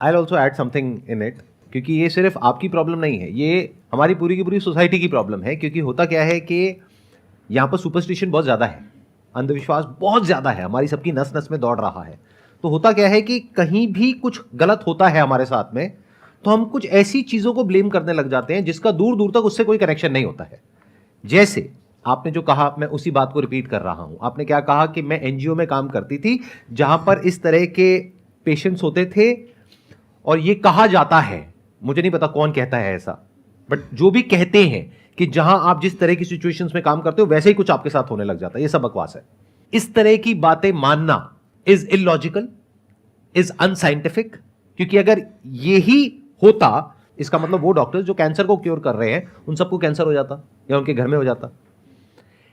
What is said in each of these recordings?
I also add something in it, क्योंकि ये सिर्फ आपकी प्रॉब्लम नहीं है, ये हमारी पूरी की पूरी सोसाइटी की प्रॉब्लम है। क्योंकि होता क्या है कि यहाँ पर सुपरस्टिशन बहुत ज़्यादा है, अंधविश्वास बहुत ज़्यादा है, हमारी सबकी नस नस में दौड़ रहा है। तो होता क्या है कि कहीं भी कुछ गलत होता है हमारे साथ में, तो हम कुछ ऐसी चीज़ों को ब्लेम करने लग जाते हैं जिसका दूर दूर तक उससे कोई कनेक्शन नहीं होता है। जैसे आपने जो कहा, मैं उसी बात को रिपीट कर रहा हूं। आपने क्या कहा कि मैं एनजीओ में काम करती थी जहां पर इस तरह के पेशेंट्स होते थे, और ये कहा जाता है, मुझे नहीं पता कौन कहता है ऐसा, बट जो भी कहते हैं कि जहां आप जिस तरह की सिचुएशंस में काम करते हो वैसे ही कुछ आपके साथ होने लग जाता है। ये सब बकवास है। इस तरह की बातें मानना इज इलॉजिकल, इज अनसाइंटिफिक। क्योंकि अगर यही होता, इसका मतलब वो डॉक्टर्स जो कैंसर को क्योर कर रहे हैं उन सबको कैंसर हो जाता या उनके घर में हो जाता।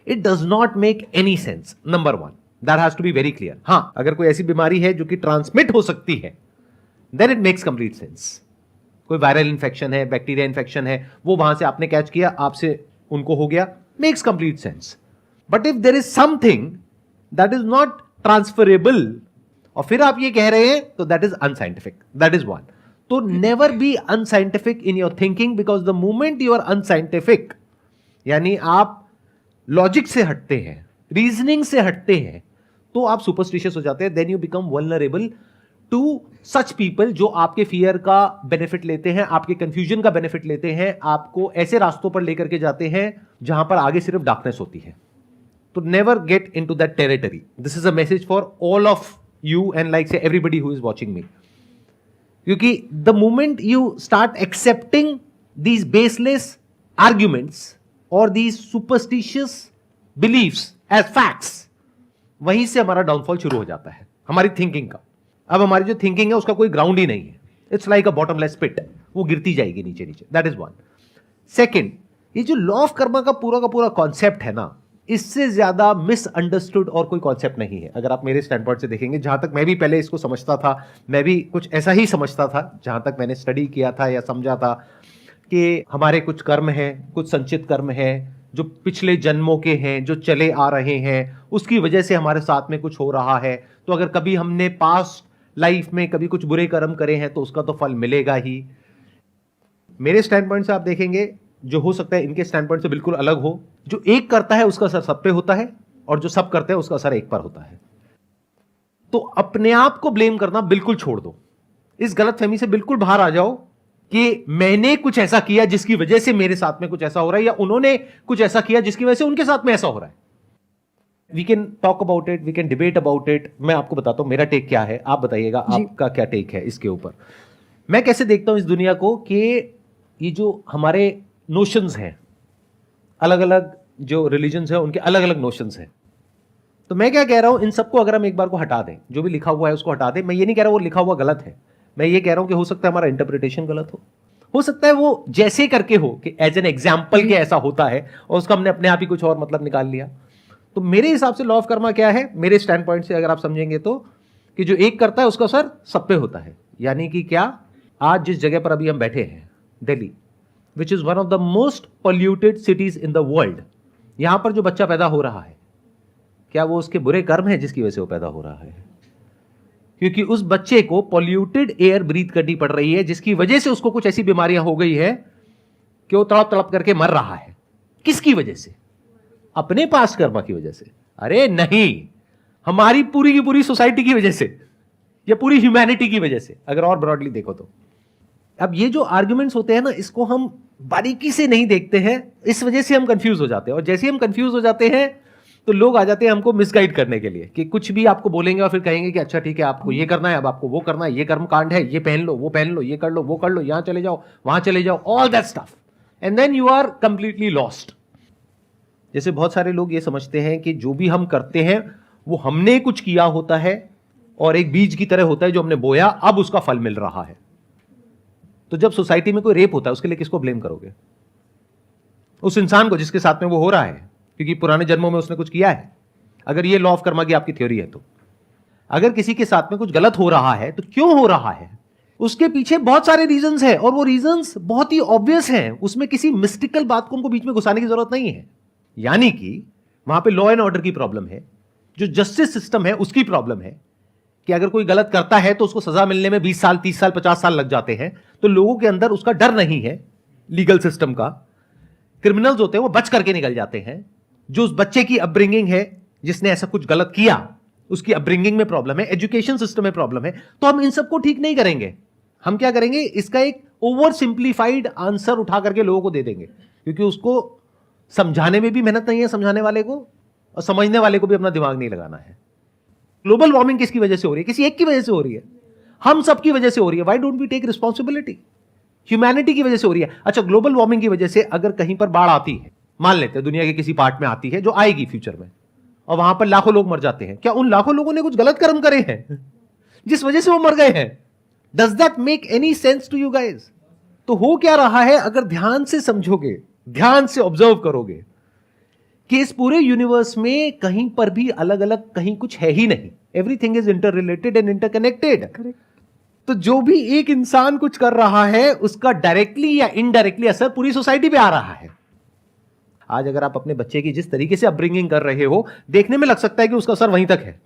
It does not make any sense. Number one, that has to be very clear. हां, अगर कोई ऐसी बीमारी है जो कि ट्रांसमिट हो सकती है, then it makes complete sense. कोई वायरल इंफेक्शन है, बैक्टीरिया इंफेक्शन है, वो वहां से आपने कैच किया, आपसे उनको हो गया, makes complete sense. But if there is something that is not transferable और फिर आप ये कह रहे हैं, तो that is unscientific. That is one. तो never be unscientific in your thinking, because the moment you are unscientific, यानी आप लॉजिक से हटते हैं, रीजनिंग से हटते हैं, तो आप सुपरस्टिशियस हो जाते हैं। Then you become vulnerable to such people जो आपके फियर का बेनिफिट लेते हैं, आपके कंफ्यूजन का बेनिफिट लेते हैं, आपको ऐसे रास्तों पर लेकर के जाते हैं जहां पर आगे सिर्फ डार्कनेस होती है। तो never get into that territory. This is a message for all of you and like say everybody who is watching me. क्योंकि the moment you start accepting these baseless arguments और these superstitious beliefs as facts, वहीं से हमारा downfall शुरू हो जाता है, हमारी थिंकिंग का। अब हमारी जो थिंकिंग है उसका कोई ग्राउंड ही नहीं है। इट्स लाइक अ बॉटमलेस पिट, वो गिरती जाएगी नीचे नीचे। That is one. सेकेंड, ये जो लॉ ऑफ कर्मा का पूरा कॉन्सेप्ट है ना, इससे ज्यादा मिसअंडरस्टूड और कोई कॉन्सेप्ट नहीं है। अगर आप मेरे स्टैंड पॉइंट से देखेंगे, जहां तक मैं भी पहले इसको समझता था, मैं भी कुछ ऐसा ही समझता था जहां तक मैंने स्टडी किया था या समझा था कि हमारे कुछ कर्म हैं, कुछ संचित कर्म हैं जो पिछले जन्मों के हैं, जो चले आ रहे हैं, उसकी वजह से हमारे साथ में कुछ हो रहा है। तो अगर कभी हमने पास्ट लाइफ में कभी कुछ बुरे कर्म करे हैं तो उसका तो फल मिलेगा ही। मेरे स्टैंड पॉइंट से आप देखेंगे, जो हो सकता है इनके स्टैंड पॉइंट से बिल्कुल अलग हो। जो एक करता है उसका असर सब पे होता है, और जो सब करते हैं उसका असर एक पर होता है। तो अपने आप को ब्लेम करना बिल्कुल छोड़ दो। इस गलतफहमी से बिल्कुल बाहर आ जाओ कि मैंने कुछ ऐसा किया जिसकी वजह से मेरे साथ में कुछ ऐसा हो रहा है, या उन्होंने कुछ ऐसा किया जिसकी वजह से उनके साथ में ऐसा हो रहा है। We can talk about it, we can debate about it. मैं आपको बताता हूं मेरा टेक क्या है, आप बताइएगा आपका क्या टेक है इसके ऊपर। मैं कैसे देखता हूं इस दुनिया को कि ये जो हमारे नोशंस हैं, अलग अलग जो रिलीजन्स हैं उनके अलग अलग नोशंस हैं। तो मैं क्या कह रहा हूं, इन सबको अगर हम एक बार को हटा दें, जो भी लिखा हुआ है उसको हटा दें। मैं ये नहीं कह रहा वो लिखा हुआ गलत है, मैं ये कह रहा हूं कि हो सकता है हमारा इंटरप्रिटेशन गलत हो सकता है वो जैसे करके हो कि एज एन एग्जाम्पल के ऐसा होता है और उसका हमने अपने आप ही कुछ और मतलब निकाल लिया। तो मेरे हिसाब से लॉ ऑफ कर्मा क्या है, मेरे स्टैंड पॉइंट से अगर आप समझेंगे तो, कि जो एक करता है उसका असर सब पे होता है। यानी कि क्या, आज जिस जगह पर अभी हम बैठे हैं, Delhi, which is one of the most polluted cities in the world, यहां पर जो बच्चा पैदा हो रहा है, क्या वो उसके बुरे कर्म है जिसकी वजह से वो पैदा हो रहा है? क्योंकि उस बच्चे को पॉल्यूटेड एयर ब्रीथ करनी पड़ रही है, जिसकी वजह से उसको कुछ ऐसी बीमारियां हो गई है कि वो तड़प तड़प करके मर रहा है। किसकी वजह से? अपने पास कर्मा की वजह से? अरे नहीं, हमारी पूरी की पूरी सोसाइटी की वजह से, या पूरी ह्यूमैनिटी की वजह से, अगर और ब्रॉडली देखो तो। अब ये जो आर्ग्यूमेंट्स होते हैं ना, इसको हम बारीकी से नहीं देखते हैं, इस वजह से हम कंफ्यूज हो जाते हैं। और जैसे ही हम कंफ्यूज हो जाते हैं तो लोग आ जाते हैं हमको मिसगाइड करने के लिए, कि कुछ भी आपको बोलेंगे और फिर कहेंगे कि अच्छा ठीक है, आपको ये करना है, अब आपको वो करना है, ये कर्म कांड है, ये पहन लो, वो पहन लो, ये कर लो, वो कर लो, यहां चले जाओ, वहां चले जाओ, all that stuff, and then you are completely lost. जैसे बहुत सारे लोग ये समझते हैं कि जो भी हम करते हैं वो हमने कुछ किया होता है और एक बीज की तरह होता है जो हमने बोया, अब उसका फल मिल रहा है। तो जब सोसाइटी में कोई रेप होता है, उसके लिए किसको ब्लेम करोगे? उस इंसान को जिसके साथ में वो हो रहा है, क्योंकि पुराने जन्मों में उसने कुछ किया है। अगर ये लॉ ऑफ कर्मा की आपकी थ्योरी है तो अगर किसी के साथ में कुछ गलत हो रहा है तो क्यों हो रहा है, उसके पीछे बहुत सारे रीजंस हैं, और वो रीजंस बहुत ही ऑब्वियस हैं। उसमें किसी मिस्टिकल बात को हमको बीच में घुसाने की जरूरत नहीं है। यानी कि वहां पे लॉ एंड ऑर्डर की प्रॉब्लम है, जो जस्टिस सिस्टम है उसकी प्रॉब्लम है, कि अगर कोई गलत करता है तो उसको सजा मिलने में 20 साल 30 साल 50 साल लग जाते हैं, तो लोगों के अंदर उसका डर नहीं है लीगल सिस्टम का। क्रिमिनल्स होते हैं वो बच करके निकल जाते हैं। जो उस बच्चे की अपब्रिंगिंग है, जिसने ऐसा कुछ गलत किया, उसकी अपब्रिंगिंग में प्रॉब्लम है, एजुकेशन सिस्टम में प्रॉब्लम है, तो हम इन सबको ठीक नहीं करेंगे। हम क्या करेंगे, इसका एक ओवर सिंप्लीफाइड आंसर उठा करके लोगों को दे देंगे, क्योंकि उसको समझाने में भी मेहनत नहीं है समझाने वाले को, और समझने वाले को भी अपना दिमाग नहीं लगाना है। ग्लोबल वार्मिंग किसकी वजह से हो रही है? किसी एक की वजह से हो रही है, हम सब की वजह से हो रही है। Why don't we take responsibility? Humanity की वजह से हो रही है। अच्छा, ग्लोबल वार्मिंग की वजह से अगर कहीं पर बाढ़ आती है, मान लेते हैं दुनिया के किसी पार्ट में आती है, जो आएगी फ्यूचर में, और वहां पर लाखों लोग मर जाते हैं, क्या उन लाखों लोगों ने कुछ गलत कर्म करे हैं जिस वजह से वो मर गए हैं? Does that make any sense to you guys? तो हो क्या रहा है, अगर ध्यान से समझोगे, ध्यान से ऑब्जर्व करोगे कि इस पूरे यूनिवर्स में कहीं पर भी अलग अलग कहीं कुछ है ही नहीं। Everything is inter related and interconnected. तो जो भी एक इंसान कुछ कर रहा है, उसका डायरेक्टली या इनडायरेक्टली असर पूरी सोसाइटी पे आ रहा है। आज अगर आप अपने बच्चे की जिस तरीके से अपब्रिंगिंग कर रहे हो, देखने में लग सकता है कि उसका असर वहीं तक है,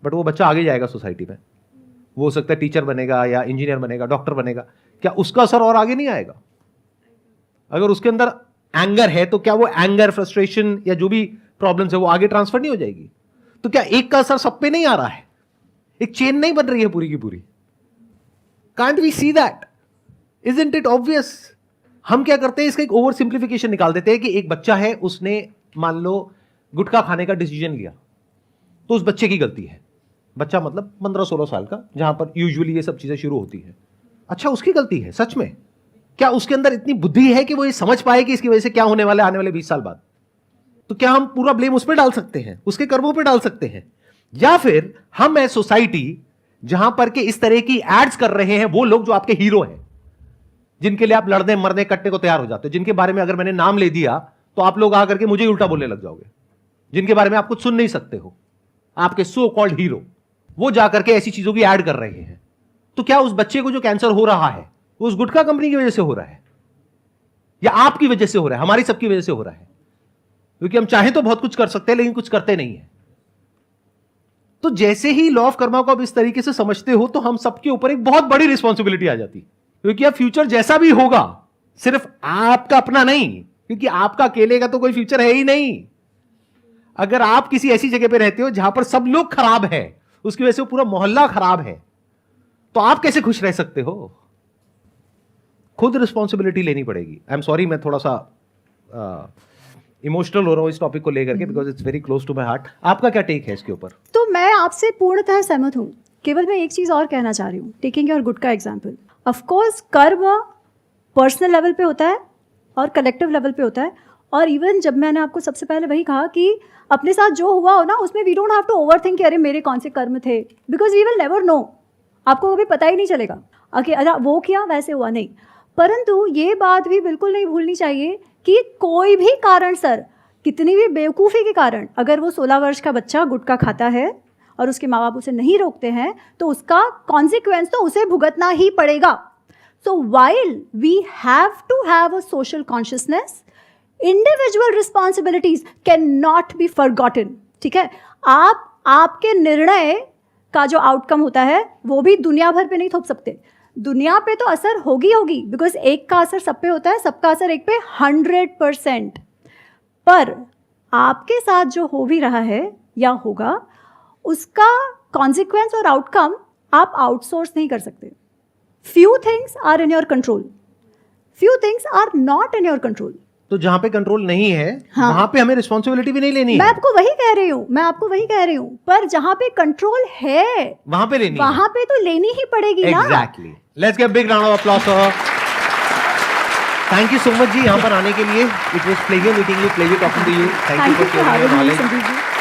बट वो बच्चा आगे जाएगा सोसाइटी में, वो हो सकता है टीचर बनेगा या इंजीनियर बनेगा, डॉक्टर बनेगा, क्या उसका असर और आगे नहीं आएगा? अगर उसके अंदर एंगर है तो क्या वो एंगर, फ्रस्ट्रेशन या जो भी प्रॉब्लम्स है वो आगे ट्रांसफर नहीं हो जाएगी? तो क्या एक का असर सब पे नहीं आ रहा है? एक चेन नहीं बन रही है पूरी की पूरी? Can't we see that? Isn't it obvious? हम क्या करते हैं, इसका एक ओवर सिंप्लीफिकेशन निकाल देते हैं कि एक बच्चा है, उसने मान लो गुटखा खाने का डिसीजन लिया, तो उस बच्चे की गलती है। बच्चा मतलब 15-16 साल का, जहां पर यूजुअली ये सब चीजें शुरू होती है। अच्छा, उसकी गलती है सच में? क्या उसके अंदर इतनी बुद्धि है कि वो ये समझ पाए कि इसकी वजह से क्या होने वाला है आने वाले 20 साल बाद? तो क्या हम पूरा ब्लेम उस पर डाल सकते हैं, उसके कर्मों पर डाल सकते हैं? या फिर हम है सोसाइटी जहां पर के इस तरह की एड्स कर रहे हैं वो लोग जो आपके हीरो हैं, जिनके लिए आप लड़ने मरने कटने को तैयार हो जाते हो, जिनके बारे में अगर मैंने नाम ले दिया तो आप लोग आकर के मुझे उल्टा बोलने लग जाओगे, जिनके बारे में आप कुछ सुन नहीं सकते हो, आपके सो कॉल्ड हीरो, वो जाकर के ऐसी चीजों की ऐड कर रहे हैं। तो क्या उस बच्चे को जो कैंसर हो रहा है वो उस गुटखा कंपनी की वजह से हो रहा है, या आपकी वजह से हो रहा है, हमारी सबकी वजह से हो रहा है? क्योंकि हम चाहें तो बहुत कुछ कर सकते हैं, लेकिन कुछ करते नहीं है। तो जैसे ही लॉ ऑफ कर्मा को आप इस तरीके से समझते हो, तो हम सबके ऊपर एक बहुत बड़ी रिस्पॉन्सिबिलिटी आ जाती है। क्योंकि अब फ्यूचर जैसा भी होगा, सिर्फ आपका अपना नहीं, क्योंकि आपका अकेले का तो कोई फ्यूचर है ही नहीं। अगर आप किसी ऐसी जगह पे रहते हो जहां पर सब लोग खराब है, उसकी वजह से पूरा मोहल्ला खराब है, तो आप कैसे खुश रह सकते हो? खुद रिस्पॉन्सिबिलिटी लेनी पड़ेगी। आई एम सॉरी, मैं थोड़ा सा इमोशनल हो रहा हूं इस टॉपिक को लेकर के, because it's very close to my heart. आपका क्या टेक है इसके ऊपर? तो मैं आपसे पूर्णतः सहमत हूँ। केवल मैं एक चीज़ और कहना चाह रही हूँ, taking your gutkha example. Of course कर्म पर्सनल लेवल पे होता है और कलेक्टिव लेवल पे होता है। और इवन जब मैंने आपको सबसे पहले वही कहा कि अपने साथ जो हुआ हो ना, उसमें we don't have to overthink कि अरे मेरे कौन से कर्म थे, because we will never know. आपको कभी पता ही नहीं चलेगा कि अरे वो किया वैसे हुआ, नहीं। परंतु ये बात भी बिल्कुल नहीं भूलनी चाहिए कि कोई भी कारण सर, कितनी भी बेवकूफ़ी के कारण, अगर वो 16 वर्ष का बच्चा गुटखा खाता है और उसके माँ बाप उसे नहीं रोकते हैं, तो उसका कॉन्सिक्वेंस तो उसे भुगतना ही पड़ेगा। So while we have to have a social consciousness, individual responsibilities can not be forgotten. ठीक है, आपके निर्णय का जो आउटकम होता है वो भी दुनिया भर पे नहीं थोप सकते। दुनिया पे तो असर होगी, बिकॉज एक का असर सब पे होता है, सबका असर एक पे 100%। पर आपके साथ जो हो भी रहा है या होगा, उसका कॉन्सिक्वेंस और आउटकम आप आउटसोर्स नहीं कर सकते। Few things are in your control, few things are not in your control. तो जहां पे कंट्रोल नहीं है, हाँ, वहां पे हमें रिस्पॉन्सिबिलिटी भी नहीं लेनी मैं है। आपको वही कह रही हूँ, पर जहां पे कंट्रोल है वहां पे लेनी वहां पे तो लेनी ही पड़ेगी ना। Exactly. Let's give big round of applause for. Thank you so much जी यहाँ पर आने के लिए। It was pleasure meeting you, pleasure talking to you. Thank you for sharing your knowledge.